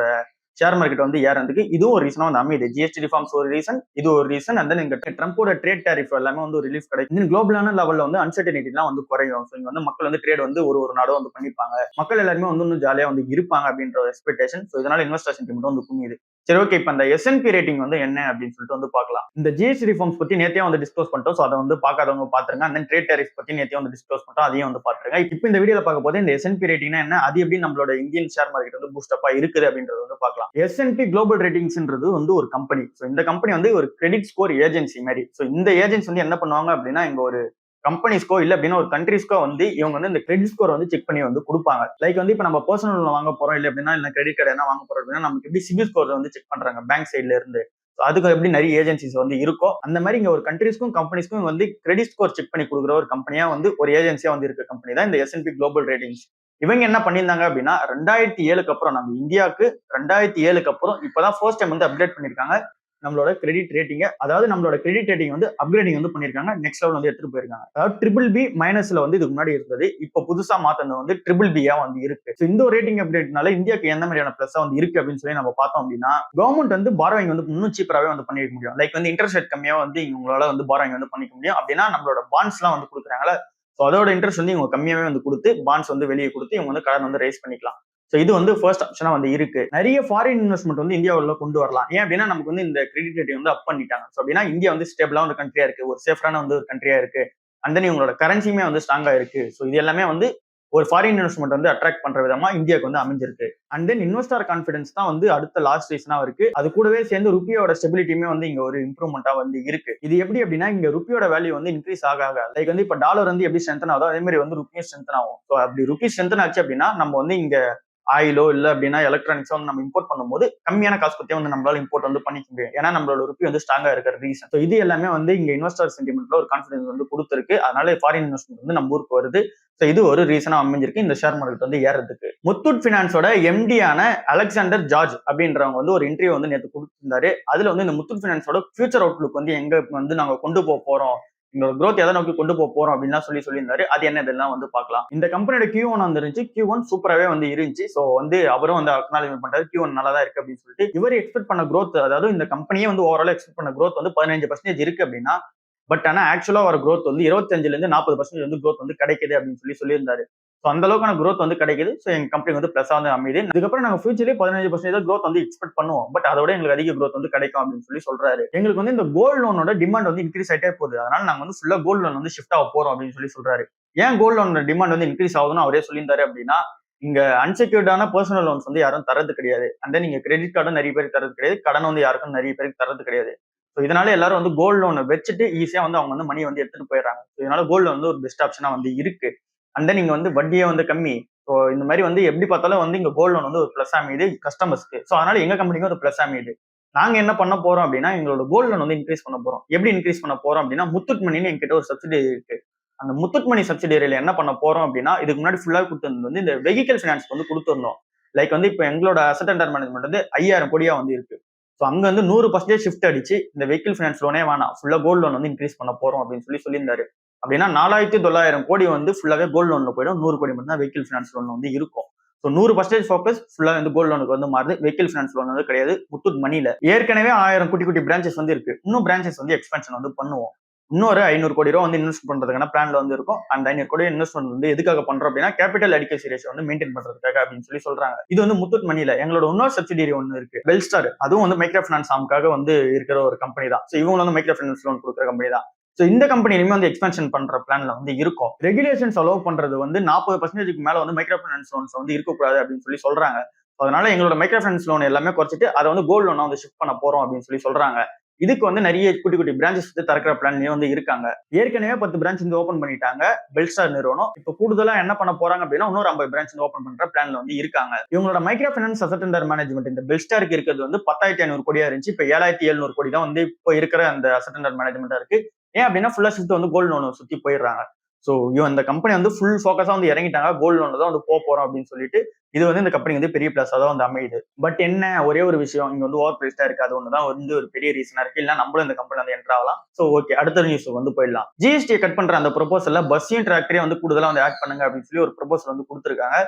ஷேர் மார்க்கெட் வந்து ஏறதுக்கு. இதுவும் ஒரு ரீசனா வந்து அமையுது. ஜிஎஸ்டி ரிஃபார்ம்ஸ் ஒரு ரீசன், இது ஒரு ரீசன். அண்ட் தென் இங்க ட்ரம்போட ட்ரேட் டேரிஃப் எல்லாமே வந்து ஒரு ரிலீஃப் கிடைக்கும். குளோபலான லெவல்ல வந்து அன்சர்டனிட்டிலாம் வந்து குறையும். ஸோ இங்க வந்து மக்கள் வந்து ட்ரேட் வந்து ஒரு நாடும் வந்து பண்ணிப்பாங்க. மக்கள் எல்லாருமே வந்து இன்னும் ஜாலியா வந்து இருப்பாங்க அப்படின்ற எக்ஸ்பெக்டேஷன். ஸோ இதனால இன்வெஸ்டர் சென்டிமெண்ட் வந்து குமியுது. சரி, ஓகே, இப்போ அந்த S&P ரேட்டிங் வந்து என்ன அப்படின்னு சொல்லிட்டு வந்து பார்க்கலாம். இந்த ஜிஎஸ்டி ரிஃபார்ம்ஸ் பத்தி நேத்தே வந்து டிஸ்கஸ் பண்ணிட்டோம். ஸோ அதை வந்து பார்க்காதவங்க பாத்துருங்க. அந்த ட்ரேட் டேரிஃப் பத்தி நேத்தே வந்து டிஸ்கஸ் பண்ணிட்டோம், அதையும் வந்து பாத்துருங்க. இப்போ இந்த வீடியோல பார்க்க போது இந்த S&P ரேட்டிங்னா என்ன, அது எப்படி நம்மளோட இந்தியன் ஷேர் மார்க்கெட் வந்து பூஸ்ட் அப்பா இருக்குது அப்படின்றது வந்து பார்க்கலாம். S&P குளோபல் ரேட்டிங்ஸ்ன்றது வந்து ஒரு கம்பெனி. ஸோ இந்த கம்பெனி வந்து ஒரு கிரெடிட் ஸ்கோர் ஏஜென்சி மாதிரி. ஸோ இந்த ஏஜென்சி வந்து என்ன பண்ணுவாங்க அப்படின்னா, இங்க ஒரு கம்பெனிஸ்க்கோ இல்ல அப்படின்னா ஒரு கண்ட்ரிஸ்க்கோ வந்து இவங்க வந்து இந்த கிரெடிட் ஸ்கோர் வந்து செக் பண்ணி வந்து கொடுப்பாங்க. லைக் வந்து இப்போ நம்ம பர்சனல் லோன் வாங்க போறோம் இல்ல அப்படின்னா இல்ல கிரெடிட் கார்டு என்ன வாங்க போறோம் அப்படின்னா நமக்கு எப்படி சிபில் ஸ்கோர் வந்து செக் பண்றாங்க பேங்க் சைட்ல இருந்து. அதுக்கு எப்படி நிறைய ஏஜென்சிஸ் வந்து இருக்கோ அந்த மாதிரி இங்க ஒரு கண்ட்ரிஸ்க்கும் கம்பெனிஸ்க்கும் வந்து கிரெடிட் ஸ்கோர் செக் பண்ணி கொடுக்குற ஒரு கம்பெனியா வந்து ஒரு ஏஜென்சியா வந்து இருக்க கம்பெனி தான் இந்த S&P குளோபல் ரேட்டிங்ஸ். இவங்க என்ன பண்ணியிருந்தாங்க அப்படின்னா 2007க்கு அப்புறம் நம்ம இந்தியாவுக்கு 2007க்கு அப்புறம் இப்பதான் ஃபர்ஸ்ட் டைம் வந்து அப்டேட் பண்ணிருக்காங்க நம்மளோட கிரெடிட் ரேட்டிங். அதாவது நம்மளோட கிரெடிட் ரேட்டிங் வந்து அப்கிரேடிங் வந்து பண்ணிருக்காங்க, நெக்ஸ்ட் லெவல் வந்து எடுத்துட்டு போயிருக்காங்க. அதாவது ட்ரிபிள் பி மைனஸ்ல வந்து இதுக்கு முன்னாடி இருந்தது, இப்ப புதுசா மாத்தது வந்து ட்ரிபிள் பியா வந்து இருக்கு. இந்த ஒரு ரேட்டிங் அப்டேட்னால இந்தியாவுக்கு எந்த மாதிரியான பிளஸ் வந்து இருக்கு அப்படின்னு சொல்லி நம்ம பார்த்தோம் அப்படின்னா, கவர்மெண்ட் வந்து பாரோயிங் வந்து இன்னும் சீப்பராகவே வந்து பண்ணிக்க முடியும். லைக் வந்து இன்ட்ரெஸ்ட் ரேட் கம்மியா வந்து உங்களால வந்து பாரோயிங் வந்து பண்ணிக்க முடியும். அப்படின்னா நம்மளோட பாண்ட்ஸ் எல்லாம் வந்து கொடுக்குறாங்களா, அதோட இன்ட்ரெஸ்ட் வந்து இவங்க கம்மியாவே வந்து கொடுத்து பாண்ட்ஸ் வந்து வெளியே கொடுத்து இவங்க வந்து கடன் வந்து ரைஸ் பண்ணிக்கலாம். இது வந்து ஃபர்ஸ்ட் ஆப்ஷனா வந்து இருக்கு. நிறைய ஃபாரின் இன்வெஸ்ட்மெண்ட் வந்து இந்தியாவுல கொண்டு வரலாம். ஏன் அப்படின்னா நமக்கு வந்து இந்த கிரெடிட் ரேட்டிங் வந்து அப் பண்ணிட்டாங்க. அப்படின்னா இந்தியா வந்து ஸ்டேபிளான ஒரு கண்ட்ரியா இருக்கு, ஒரு சேஃபான வந்து ஒரு கண்ட்ரியா இருக்கு. அண்ட் தென் இவங்களோட கரன்சியுமே வந்து ஸ்ட்ராங்கா இருக்கு. இது எல்லாமே வந்து ஒரு ஃபாரின் இன்வெஸ்ட்மெண்ட் வந்து அட்ராக்ட் பண்ற விதமா இந்தியாவுக்கு வந்து அமைஞ்சிருக்கு. அண்ட் தென் இன்வெஸ்டர் கான்ஃபிடன்ஸ் தான் வந்து அடுத்த லாஸ்ட் ரீசனா இருக்கு. அது கூடவே சேர்ந்து ருப்பியோட ஸ்டெபிலிட்டியுமே வந்து இங்க ஒரு இம்ப்ரூவ்மெண்டா வந்து இருக்கு. இது எப்படி அப்படின்னா இங்க ருப்பியோட வேல்யூ வந்து இன்க்ரீஸ் ஆக லைக் வந்து இப்ப டாலர் வந்து எப்படி ஸ்ட்ரென்தன் ஆகுதோ அதே மாதிரி வந்து ருப்பியும் ஸ்ட்ரென்தன் ஆகும். அப்படி ருப்பி ஸ்ட்ரென்தன் ஆச்சு அப்படின்னா நம்ம வந்து இங்க ஆயிலோ இல்ல அப்படின்னா எலக்ட்ரானிக்ஸோ வந்து நம்ம இம்போர்ட் பண்ணும்போது கம்மியான காசு பத்தியே வந்து நம்மளால இம்போர்ட் வந்து பண்ணிக்க முடியும். ஏன்னா நம்மளோட ருப்பி வந்து ஸ்ட்ராங்கா இருக்கிற ரீசன். இது எல்லாமே வந்து இங்க இன்வெஸ்டர் சென்டிமெண்ட்ல ஒரு கான்ஃபிடன்ஸ் வந்து கொடுத்துருக்கு. அதனால ஃபாரின் இன்வெஸ்ட்மெண்ட் வந்து நம்ம ஊருக்கு வருது. இது ஒரு ரீசனா அமைஞ்சிருக்கு இந்த ஷேர் மார்க்கெட் வந்து ஏறதுக்கு. முத்தூட் பினான்ஸோட எம்டியான அலெக்சாண்டர் ஜார்ஜ் அப்படின்றவங்க வந்து ஒரு இன்டர்வியூ வந்து நேற்று கொடுத்திருந்தாரு. அதுல வந்து இந்த முத்தூட் பினான்ஸோட ஃபியூச்சர் அவுட்லுக் வந்து எங்க வந்து நாங்க கொண்டு போறோம், எங்களோட growth எதை நோக்கி கொண்டு போறோம் அப்படின்னு சொல்லியிருந்தாரு. அது என்ன இதெல்லாம் வந்து பார்க்கலாம். இந்த கம்பெனியோட Q1 வந்து இருந்துச்சு, Q1 சூப்பராகவே வந்து இருந்துச்சு. வந்து அவரும் வந்து அக்னாலஜ்மெண்ட் பண்றாரு, Q1 நல்லா தான் இருக்கு அப்படின்னு சொல்லிட்டு. இவர் எக்ஸ்பெக்ட் பண்ண growth, அதாவது இந்த கம்பெனியே வந்து ஓவரால் எக்ஸ்பெக்ட் பண்ண growth வந்து 15% இருக்கு அப்படின்னா, பட் ஆனா ஆக்சுவலா வர growth வந்து 25ல இருந்து 40% வந்து growth வந்து கிடைக்குது அப்படின்னு சொல்லியிருந்தாரு. அந்த அளவுக்கான growth வந்து கிடைக்குது. எங்க கம்பெனி வந்து பிளஸ் வந்து அமையுது. இதுக்கப்புறம் நாங்க ஃபியூச்சர்லயே 15% growth வந்து எக்ஸ்பெக்ட் பண்ணுவோம். பட் அதோட எங்களுக்கு அதிக growth வந்து கிடைக்கும் அப்படின்னு சொல்றாரு. எங்களுக்கு வந்து இந்த கோல்ட் லோனோட டிமாண்ட் வந்து இன்க்ரீஸ் ஆயிட்டே போகுது. அதனால நாங்க வந்து ஃபுல்லா கோல்ட் லோன் வந்து ஷிஃப்ட் ஆக போறோம் அப்படின்னு சொல்றாரு. ஏன் கோல்ட் லோனோட டிமாண்ட் வந்து இன்க்ரீஸ் ஆகுதுன்னு அவரே சொல்லியிருந்தாரு அப்படின்னா, இங்க அன்செக்யூர்டான பர்சனல் லோன்ஸ் வந்து யாரும் தரது கிடையாது. அண்ட் தென் நீங்க கிரெடிட் கார்டும் நிறைய பேருக்கு தரது கிடையாது, கடன் வந்து யாருக்கும் நிறைய பேருக்கு தரது கிடையாது. இதனால எல்லாரும் வந்து கோல்ட் லோனை வச்சுட்டு ஈஸியா வந்து அவங்க வந்து மணி வந்து எடுத்துட்டு போயிடுறாங்க. இதனால கோல்டு லோன் வந்து ஒரு பெஸ்ட் ஆப்ஷனா வந்து இருக்கு. அண்ட் தென் நீங்க வந்து வட்டியே வந்து கம்மி. இந்த மாதிரி வந்து எப்படி பார்த்தாலும் வந்து இங்க கோல்ட் லோன் வந்து ஒரு பிளஸ் அமையுது கஸ்டமர்ஸ்க்கு. அதனால எங்க கம்பெனிக்கு ஒரு பிளஸ் அமையுது. நாங்க என்ன பண்ண போறோம் அப்படின்னா எங்களோட கோல்ட் லோன் வந்து இன்க்ரீஸ் பண்ண போறோம். எப்படி இன்க்ரீஸ் பண்ண போறோம் அப்படின்னா, முத்தூட் மணின்னு எங்கிட்ட ஒரு சப்சிடரி இருக்கு. அந்த முத்தூட் மணி சப்சிடரியில என்ன பண்ண போறோம் அப்படின்னா, இதுக்கு முன்னாடி ஃபுல்லா கொடுத்தது வந்து இந்த வெஹிக்கல் ஃபினான்ஸ் வந்து கொடுத்துருந்தோம். லைக் வந்து இப்ப எங்களோட அசெட் அண்டர் மேனேஜ்மெண்ட் வந்து 5000 கோடியா வந்து இருக்கு. அங்க வந்து 100% ஷிஃப்ட் அடிச்சு இந்த வெஹிக்கல் ஃபினான்ஸ் லோனே வேணாம், ஃபுல்லா கோல்ட் லோன் வந்து இன்க்ரீஸ் பண்ண போறோம் அப்படின்னு சொல்லியிருந்தாரு. அப்படின்னா 4900 கோடி வந்து ஃபுல்லாவே கோல்ட் லோன்ல போயிடும். 100 கோடி மட்டும் தான் வெஹிக்கல் ஃபினான்ஸ் லோன் வந்து இருக்கும். 100% ஃபோக்கஸ் ஃபுல்லா வந்து கோல்ட் லோனுக்கு வந்து மாறுது. வெஹிக்கல் ஃபினான்ஸ் லோன் வந்து கிடையாது முத்தூட் மணில. ஏற்கனவே 1000 குட்டி குட்டி பிரான்ச்சஸ் வந்து இருக்கு. இன்னும் பிரான்ச்சஸ் வந்து எக்ஸ்பென்ஷன் வந்து பண்ணுவோம். இன்னொரு 500 கோடி ரூபா வந்து இன்வெஸ்ட் பண்றதுக்கான பிளான்ல வந்து இருக்கும். அந்த 500 கோடி இன்வெஸ்ட்மெண்ட் வந்து எதுக்காக பண்றோம் அப்படின்னா, கேபிட்டல் அடிகசி ரேஷியோ வந்து மெயின்டைன் பண்றதுக்காக அப்படின்னு சொல்றாங்க. இது வந்து முத்தூட் மணில. எங்களோட இன்னொரு சப்சிடரி ஒன்று இருக்கு, வெல்ஸ்டார். அதுவும் வந்து மைக்ரோ ஃபினான்ஸ் ஆமுக்காக வந்து இருக்கிற ஒரு கம்பெனி தான். இவங்க வந்து மைக்ரோ ஃபினான்ஸ் லோன் கொடுக்குற கம்பெனி தான். இந்த கம்பெனி இனிமே வந்து எக்ஸ்பென்ஷன் பண்ற பிளான்ல வந்து இருக்கும். ரெகுலேஷன்ஸ் அலோவ் பண்றது வந்து 40% மேல வந்து மைக்ரோ ஃபினான்ஸ் லோன்ஸ் வந்து இருக்கக்கூடாது அப்படின்னு சொல்றாங்க. அதனால எங்களோட மைக்ரோ ஃபினான்ஸ் லோன் எல்லாமே குறைச்சிட்டு அதை வந்து கோல்ட் லோனா வந்து ஷிஃப்ட் பண்ண போறோம் அப்படின்னு சொல்றாங்க. இதுக்கு வந்து நிறைய குட்டி குட்டி பிரான்ச்சஸ் வந்து திறக்கிற பிளான்லயும் வந்து இருக்காங்க. ஏற்கனவே 10 பிரான்ச் வந்து ஓபன் பண்ணிட்டாங்க பெல்ஸ்டார் நிறுவனம். இப்ப கூடுதலா என்ன பண்ண போறாங்க அப்படின்னா, இன்னொரு 50 பிரான்ச் வந்து ஓபன் பண்ற பிளான்ல வந்து இருக்காங்க. இவங்களோட micro finance asset under management இந்த பெல்ஸ்டாருக்கு இருக்கிறது வந்து 10,500 கோடியா இருந்துச்சு. இப்ப 7,700 கோடி தான் வந்து இப்போ இருக்கிற அந்த அசெட் அண்டர் மேனேஜ்மெண்டா இருக்கு. ஏன் அப்படின்னா ஃபுல்லா ஷிஃப்ட் வந்து கோல்ட் லோன் சுத்தி போயிடுறாங்க. இந்த கம்பெனி வந்து ஃபுல் ஃபோக்கஸா வந்து இறங்கிட்டாங்க, கோல்ட் லோன்ல தான் வந்து போறோம் அப்படின்னு சொல்லிட்டு. இது வந்து இந்த கம்பெனி வந்து பெரிய பிளஸா தான் வந்து அமையுது. பட் என்ன ஒரே ஒரு விஷயம், இங்க வந்து ஓவர் பிரைஸ்டா இருக்கு. அது ஒண்ணுதான் வந்து ஒரு பெரிய ரீசனா இருக்கு. இல்ல நம்மளும் இந்த கம்பெனி வந்து என்டர் ஆகலாம். ஓகே, அடுத்த நியூஸ் வந்து போயிடலாம். ஜிஎஸ்டி கட் பண்ற அந்த ப்ரொபோசல்ல பஸ்ஸையும் டிராக்டரையும் வந்து கூடுதலா வந்து ஆட் பண்ணுங்க அப்படின்னு சொல்லி ஒரு ப்ரொபோசல் வந்து கொடுத்துருக்காங்க.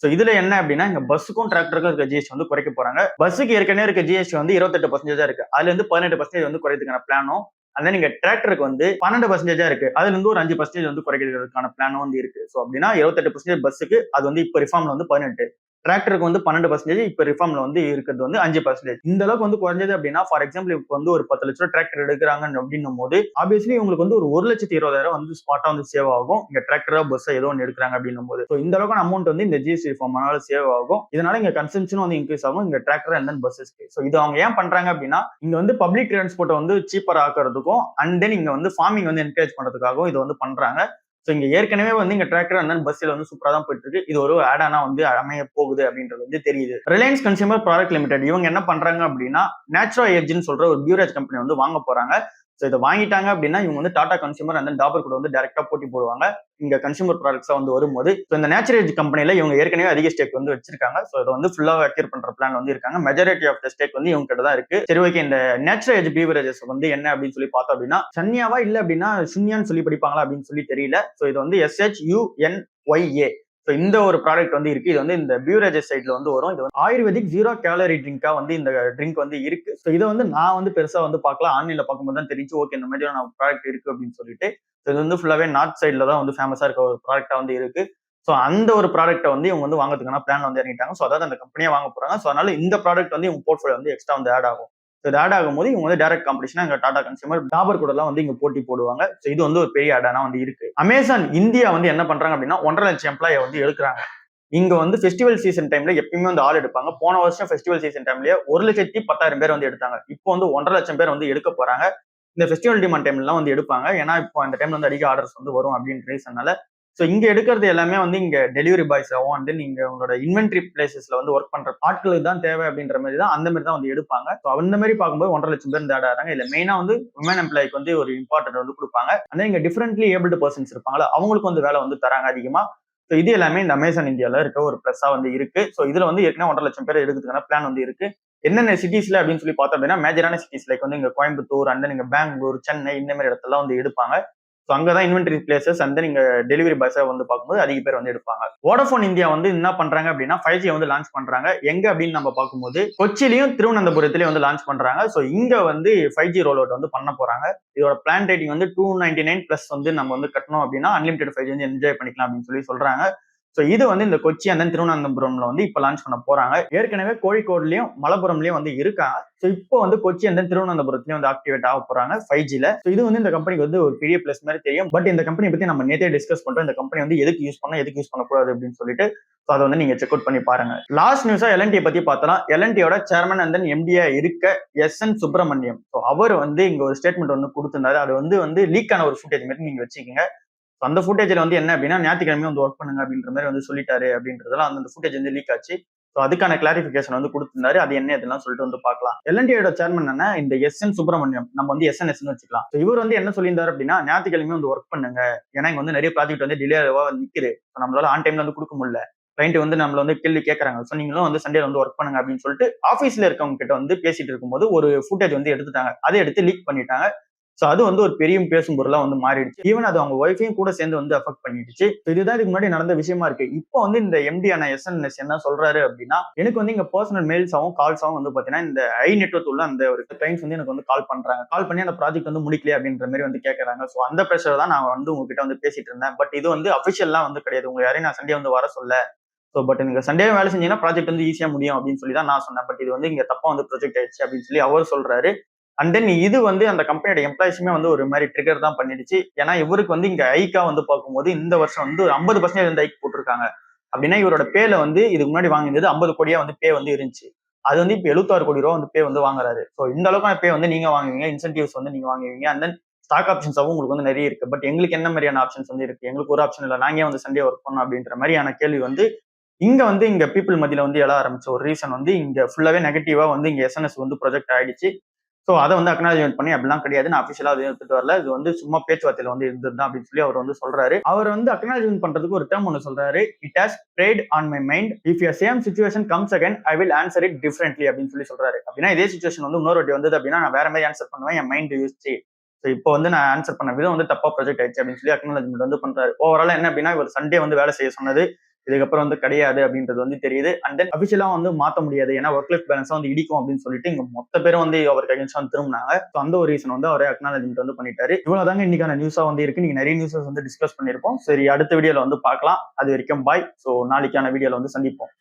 இதுல என்ன அப்படின்னா, இங்க பஸ்ஸுக்கும் டிராக்டருக்கும் இருக்க ஜிஎஸ்டி வந்து குறைக்க போறாங்க. பஸ்ஸுக்கு ஏற்கனவே இருக்க ஜிஎஸ்டி வந்து 28% தான் இருக்கு. அதுல இருந்து 18% வந்து குறைக்கிறதுக்கான பிளானும், அந்த நீங்க டிராக்டருக்கு வந்து 12% இருக்கு. அதுல இருந்து ஒரு 5% வந்து குறைக்கிறதுக்கான பிளானும் வந்து இருக்கு. அப்படின்னா 28% பஸ்ஸுக்கு, அது வந்து இப்ப ரிஃபார்ம்ல வந்து 18. டிராக்டருக்கு வந்து 12%, இப்ப ரிஃபார்ம்ல வந்து இருக்கிறது வந்து 5%. இந்த அளவுக்கு வந்து குறைஞ்சது அப்படின்னா, ஃபார் எக்ஸாம்பிள் இப்ப வந்து ஒரு 10 லட்சம் டிராக்டர் எடுக்கிறாங்க அப்படின்னும் போது ஆப்வியஸ்லி உங்களுக்கு வந்து ஒரு 1,20,000 வந்து ஸ்பாட்டா வந்து சேவ் ஆகும். இங்க டிராக்டரா பஸ் ஏதோ ஒன்று எடுக்கிறாங்க அப்படின்னும் போது இந்த அளவுக்கான அமௌண்ட் வந்து இந்த ஜிஎஸ்டி ரிஃபார்ம்னால சேவ் ஆகும். இதனால இங்க கன்சம்ஷனும் வந்து இன்க்ரீஸ் ஆகும் இங்க டிராக்டர் அண்ட் தென் பஸ்ஸஸ்க்கு. இது அவங்க ஏன் பண்றாங்க அப்படின்னா, இங்க வந்து பப்ளிக் டிரான்ஸ்போர்ட்டை வந்து சீப்பர் ஆக்குறதுக்கும் அண்ட் தென் இங்க வந்து ஃபார்மிங் வந்து என்கரேஜ் பண்றதுக்காகவும் இது வந்து பண்றாங்க. இங்க ஏற்கனவே வந்து இங்க டிராக்டர் அண்ட் பஸ்ல வந்து சூப்பரா தான் போயிட்டு இருக்கு. இது ஒரு ஆடானா வந்து அமைய போகுது அப்படின்றது வந்து தெரியுது. ரிலையன்ஸ் கன்சியூமர் ப்ராடக்ட் லிமிடெட் இவங்க என்ன பண்றாங்க அப்படின்னா, நேச்சுரா எட்ஜ்னு சொல்ற ஒரு பியூரேஜ் கம்பெனி வந்து வாங்க போறாங்க. ஸோ இதை வாங்கிட்டாங்க அப்படின்னா இவங்க வந்து டாடா கன்சூமர் அந்த டாபர் கூட வந்து டைரக்டா போட்டி போடுவாங்க இங்க கன்சூமர் ப்ராடக்ட்ஸா வந்து வரும்போது. ஸோ இந்த நேச்சுரேஜ் கம்பெனில இவங்க ஏற்கனவே அதிக ஸ்டேக் வந்து வச்சிருக்காங்க. ஸோ இதை வந்து ஃபுல்லா அக்யூர் பண்ற பிளான் வந்து இருக்காங்க. மெஜாரிட்டி ஆஃப் த ஸ்டேக் வந்து இவங்க கிட்ட தான் இருக்கு. சரி ஓகே, இந்த நேச்சுரேஜ் பீவரேஜஸ் வந்து என்ன அப்படின்னு சொல்லி பார்த்தோம் அப்படின்னா சன்யாவா இல்ல அப்படின்னா சுன்யான்னு சொல்லி படிப்பாங்களா அப்படின்னு சொல்லி தெரியல. ஸோ இது வந்து SHUNYA. ஸோ இந்த ஒரு ப்ராடக்ட் வந்து இருக்கு. இது வந்து இந்த பியூரேஜஸ் சைட்ல வந்து வரும். இது வந்து ஆயுர்வேதிக் 0 கேலரி ட்ரிங்கா வந்து இந்த ட்ரிங்க் வந்து இருக்கு. ஸோ இதை வந்து நான் வந்து பெருசா வந்து பார்க்கலாம். ஆன்லைன்ல பார்க்கும்போது தான் தெரிஞ்சு ஓகே இந்த மாதிரியான ப்ராடக்ட் இருக்கு அப்படின்னு சொல்லிட்டு. இது வந்து ஃபுல்லாவே நார்த் சைட்ல தான் வந்து ஃபேமஸா இருக்க ஒரு ப்ராடக்டா வந்து இருக்கு. ஸோ அந்த ஒரு ப்ராடக்ட்டை வந்து இவங்க வந்து வாங்குறதுக்கான பிளான் வந்து இறங்கிட்டாங்க. ஸோ அதாவது அந்த கம்பெனியா வாங்க போறாங்க. ஸோ அதனால இந்த ப்ராடக்ட் வந்து இவங்க போர்ட்ஃபோலியோ வந்து எக்ஸ்ட்ரா வந்து ஆட் ஆகும். இது ஆட் ஆகும்போது இவங்க வந்து டைரக்ட் காம்படிஷனா எங்க டாடா கன்சூமர் டாபர் கூட எல்லாம் வந்து இங்க போட்டி போடுவாங்க. ஸோ இது வந்து ஒரு பெரிய ஆடானா வந்து இருக்கு. அமேசான் இந்தியா வந்து என்ன பண்றாங்க அப்படின்னா 1.5 லட்சம் எம்ப்ளாயை வந்து எடுக்கிறாங்க. இங்க வந்து ஃபெஸ்டிவல் சீசன் டைம்ல எப்பயுமே வந்து ஆள் எடுப்பாங்க. போன வருஷம் ஃபெஸ்டிவல் சீசன் டைம்லயே 1,10,10,000 பேர் வந்து எடுத்தாங்க. இப்போ வந்து 1.5 லட்சம் பேர் வந்து எடுக்க போறாங்க. இந்த ஃபெஸ்டிவல் டிமாண்ட் டைம்லாம் வந்து எடுப்பாங்க. ஏன்னா இப்போ அந்த டைம்ல வந்து அதிக ஆர்டர்ஸ் வந்து வரும் அப்படின்ற ரீசனால. ஸோ இங்க எடுக்கிறது எல்லாமே வந்து இங்க டெலிவரி பாய்ஸ் ஆகும். அண்ட் தென் நீங்க உங்களோட இன்வென்ட்ரி பிளேசஸ்ல வந்து ஒர்க் பண்ற ஆட்களுக்கு தான் தேவை அப்படின்ற மாதிரி தான் அந்த மாதிரி தான் வந்து எடுப்பாங்க. ஸோ அந்த மாதிரி பார்க்கும்போது 1.5 லட்சம் பேர் இந்த ஆட் ஆகிறாங்க. இல்ல மெயினா வந்து உமன் எம்ப்ளாய்க்கு வந்து ஒரு இம்பார்ட்டன்ட் வந்து கொடுப்பாங்க. ஆனா இங்க டிஃபரெண்ட்லி ஏபிள்டு பர்சன்ஸ் இருப்பாங்களா அவங்களுக்கு வந்து வேலை வந்து தராங்க அதிகமா. ஸோ இது எல்லாமே இந்த அமேசான் இந்தியால இருக்க ஒரு பிளஸ்ஸா வந்து இருக்கு. ஸோ இதுல வந்து ஏற்கனவே 1.5 லட்சம் பேர் எடுக்கிறதுக்கான பிளான் வந்து இருக்கு. என்னென்ன சிட்டிஸ்ல அப்படின்னு சொல்லி பார்த்தோம் அப்படின்னா மேஜரான சிட்டிஸ் லைக் வந்து இங்க கோயம்புத்தூர் அண்ட் நீங்க பெங்களூர், சென்னை இந்த மாதிரி இடத்துல வந்து எடுப்பாங்க. ஸோ அங்கதான் இன்வென்டரி பிளேசஸ் அண்ட் நீங்க டெலிவரி பாய்ஸா வந்து பார்க்கும்போது அதிக பேர் வந்து எடுப்பாங்க. வோடஃபோன் இந்தியா வந்து என்ன பண்றாங்க அப்படின்னா 5G வந்து லான்ச் பண்றாங்க. எங்க அப்படின்னு நம்ம பார்க்கும்போது கொச்சிலையும் திருவனந்தபுரத்திலையும் வந்து லான்ச் பண்றாங்க. ஸோ இங்க வந்து 5G ரோல் அவுட் வந்து பண்ண போறாங்க. இதோட பிளான் ரேட்டிங் வந்து 299 பிளஸ் வந்து நம்ம வந்து கட்டணும் அப்படின்னா அன்லிமிடெட் 5G வந்து என்ஜாய் பண்ணிக்கலாம் அப்படின்னு சொல்லி சொல்றாங்க. ஸோ இது வந்து இந்த கொச்சி அண்ட் திருவனந்தபுரம்ல வந்து இப்ப லான்ச் பண்ண போறாங்க. ஏற்கனவே கோழிக்கோடுலயும் மலப்புரம்லயும் வந்து இருக்காங்க. ஸோ இப்போ வந்து கொச்சி அண்ட் திருவனந்தபுரத்துலயும் வந்து ஆக்டிவேட் ஆக போறாங்க 5Gல. ஸோ இது வந்து இந்த கம்பெனிக்கு வந்து ஒரு பெரிய பிளஸ் மாதிரி தெரியும். பட் இந்த கம்பெனி பத்தி நம்ம நேத்தே டிஸ்கஸ் பண்றோம். இந்த கம்பெனி வந்து எதுக்கு யூஸ் பண்ணலாம் எதுக்கு யூஸ் பண்ணக்கூடாது அப்படின்னு சொல்லிட்டு. ஸோ அதை வந்து நீங்க செக் அவுட் பண்ணி பாருங்க. லாஸ்ட் நியூஸா எல்என்டி பத்தி பார்த்தலாம். எல்என்டியோட சேர்மன் அண்ட் தென் எம்டியா இருக்க எஸ்என் சுப்பிரமணியம். ஸோ அவர் வந்து இங்க ஒரு ஸ்டேட்மெண்ட் வந்து கொடுத்திருந்தாரு. அது வந்து லீக் ஆன ஒரு ஃபுட்டேஜ் மாதிரி நீங்க வச்சுக்கோங்க. அந்த ஃபுட்டேஜ்ல வந்து என்ன அப்படின்னா ஞாயிற்றுக்கிழமை வந்து ஒர்க் பண்ணுங்க அப்படின்ற மாதிரி வந்து சொல்லிட்டாரு அப்படின்றதெல்லாம் அந்த ஃபுட்டேஜ் வந்து லீக் ஆச்சு. ஸோ அதுக்கான கிளாரிபிகேஷன் வந்து கொடுத்திருந்தாரு. அது என்ன இதெல்லாம் சொல்லிட்டு வந்து பார்க்கலாம். எல்என்டியோட சேர்மன் என்ன இந்த எஸ்என் சுப்பிரமணியம் நம்ம வந்து எஸ்என்எஸ் வச்சுக்கலாம். ஸோ இவர் வந்து என்ன சொல்லியிருந்தாரு அப்படின்னா ஞாயிற்றுக்கிழமை வந்து ஒர்க் பண்ணுங்க. ஏன்னா இங்க வந்து நிறைய ப்ராஜெக்ட் வந்து டிலேவா நிக்குது. நம்மளால ஆன் டைம்ல வந்து கொடுக்க முடியல. கிளைண்ட் வந்து நம்மள வந்து கேள்வி கேட்கறாங்க. ஸோ நீங்களும் வந்து சண்டே வந்து ஒர்க் பண்ணுங்க அப்படின்னு சொல்லிட்டு ஆஃபீஸ்ல இருக்கவங்க கிட்ட வந்து பேசிட்டு இருக்கும்போது ஒரு ஃபுட்டேஜ் வந்து எடுத்துட்டாங்க. அதை எடுத்து லீக் பண்ணிட்டாங்க. சோ அது வந்து ஒரு பெரிய பேசும் பொருளா வந்து மாறிடுச்சு. ஈவன் அது அவங்க ஒய்ஃபையும் கூட சேர்ந்து வந்து அஃபெக்ட் பண்ணிடுச்சு. இதுதான் இதுக்கு முன்னாடி நடந்த விஷயமா இருக்கு. இப்போ வந்து இந்த எம்டி ஆன எஸ்என்எஸ் என்ன சொல்றாரு அப்படின்னா எனக்கு வந்து இங்க பர்சனல் மெயில்ஸாவும் கால்ஸாவும் வந்து பாத்தீங்கன்னா இந்த ஐ நெட்வொர்க் உள்ள அந்த ஒரு கிளைண்ட்ஸ் வந்து எனக்கு வந்து கால் பண்றாங்க. கால் பண்ணி அந்த ப்ராஜெக்ட் வந்து முடிக்கலையே அப்படின்ற மாதிரி வந்து கேட்கறாங்க. சோ அந்த பிரஷர் தான் நான் வந்து உங்ககிட்ட வந்து பேசிட்டு இருந்தேன். பட் இது வந்து அபிஷியல்லாம் வந்து கிடையாது. உங்க யாரையும் நான் சண்டே வந்து வர சொல்ல. சோ பட் நீங்க சண்டே வேலை செஞ்சீங்கன்னா ப்ராஜெக்ட் வந்து ஈஸியா முடியும் அப்படின்னு சொல்லி தான் நான் சொன்னேன். பட் இது வந்து இங்க தப்பா வந்து ப்ரொஜெக்ட் ஆயிடுச்சு அப்படின்னு சொல்லி அவர் சொல்றாரு. அண்ட் தென் இது வந்து அந்த கம்பெனியோட எம்ப்ளாயிஸுமே வந்து ஒரு மாதிரி ட்ரிகர் தான் பண்ணிடுச்சு. ஏன்னா இவருக்கு வந்து இங்க ஐக்கா வந்து பார்க்கும்போது இந்த வருஷம் வந்து 50% வந்து ஐக் போட்டிருக்காங்க. அப்படின்னா இவரோட பேல வந்து இதுக்கு முன்னாடி வாங்கினது 50 கோடியா வந்து பே வந்து இருந்துச்சு. அது வந்து இப்ப 76 கோடி ரூபா வந்து பே வந்து வாங்குறாரு. ஸோ இந்த அளவுக்கான பே வந்து நீங்க வாங்குவீங்க, இன்சென்டிவ்ஸ் வந்து நீங்க வாங்குவீங்க. அண்ட் தென் ஸ்டாக் ஆப்ஷன்ஸாவும் உங்களுக்கு வந்து நிறைய இருக்கு. பட் எங்களுக்கு என்ன மாதிரியான ஆப்ஷன்ஸ் வந்து இருக்கு? எங்களுக்கு ஒரு ஆப்ஷன் இல்லை. நாங்க வந்து சண்டே ஒர்க் பண்ணோம் அப்படின்ற மாதிரியான கேள்வி வந்து இங்க பீப்புள் மத்தியில வந்து எழ ஆரம்பிச்ச ஒரு ரீசன் வந்து இங்க ஃபுல்லாவே நெகட்டிவா வந்து இங்க எஸ்என்எஸ் வந்து ப்ரொஜெக்ட் ஆயிடுச்சு. சோ அதை வந்து அக்னாலஜ்மெண்ட் பண்ணி அப்படிலாம் கிடையாது. நான் அபிஷியலா அதை எடுத்துட்டு வரல. இது வந்து சும்மா பேச்சுவார்த்தையில வந்து இருந்திருந்தா அப்படின்னு சொல்லி அவர் வந்து சொல்றாரு. அவர் வந்து அக்னாலஜ்மெண்ட் பண்றதுக்கு ஒரு டேர்ம் ஒன்று சொல்றாரு. It has preyed on my mind. If your same situation comes again, I will answer it differently அப்படின்னு சொல்லி சொல்றாரு. அப்படின்னா இதே சிச்சுவேஷன் வந்து இன்னொரு வாட்டி வந்தது அப்படின்னா நான் வேற மாதிரி ஆன்சர் பண்ணுவேன். என் மைண்ட் யூஸ்ச்சு. ஸோ இப்போ வந்து நான் ஆன்சர் பண்ண விதம் வந்து தப்பா ப்ரொஜெக்ட் ஆயிடுச்சு அப்படின்னு சொல்லி அக்னாலஜ்மெண்ட் வந்து பண்றாரு. ஓவரால் என்ன அப்படின்னா இவர் சண்டே வந்து வேலை செய்ய சொன்னது இதுக்கப்புறம் வந்து கிடையாது அப்படின்றது வந்து தெரியுது. அண்ட் தென் அபிஷியலா வந்து மாத்த முடியாது. ஏன்னா ஒர்க் லைஃப் பேலன்ஸ் வந்து இடிக்கும் அப்படின்னு சொல்லிட்டு இங்க மொத்த பேரும் வந்து அவருக்கு அகேன்ஸ்டா வந்து திரும்பினாங்க. ஸோ அந்த ஒரு ரீசன் வந்து அவரே அக்னாலஜ்மெண்ட் வந்து பண்ணிட்டாரு. இவ்வளவுதாங்க இன்னைக்கான நியூஸா வந்து இருக்கு. நீங்க நிறைய நியூஸஸ் வந்து டிஸ்கஸ் பண்ணிருப்போம். சரி அடுத்த வீடியோல வந்து பார்க்கலாம். அது வரைக்கும் பாய். ஸோ நாளைக்கான வீடியோல வந்து சந்திப்போம்.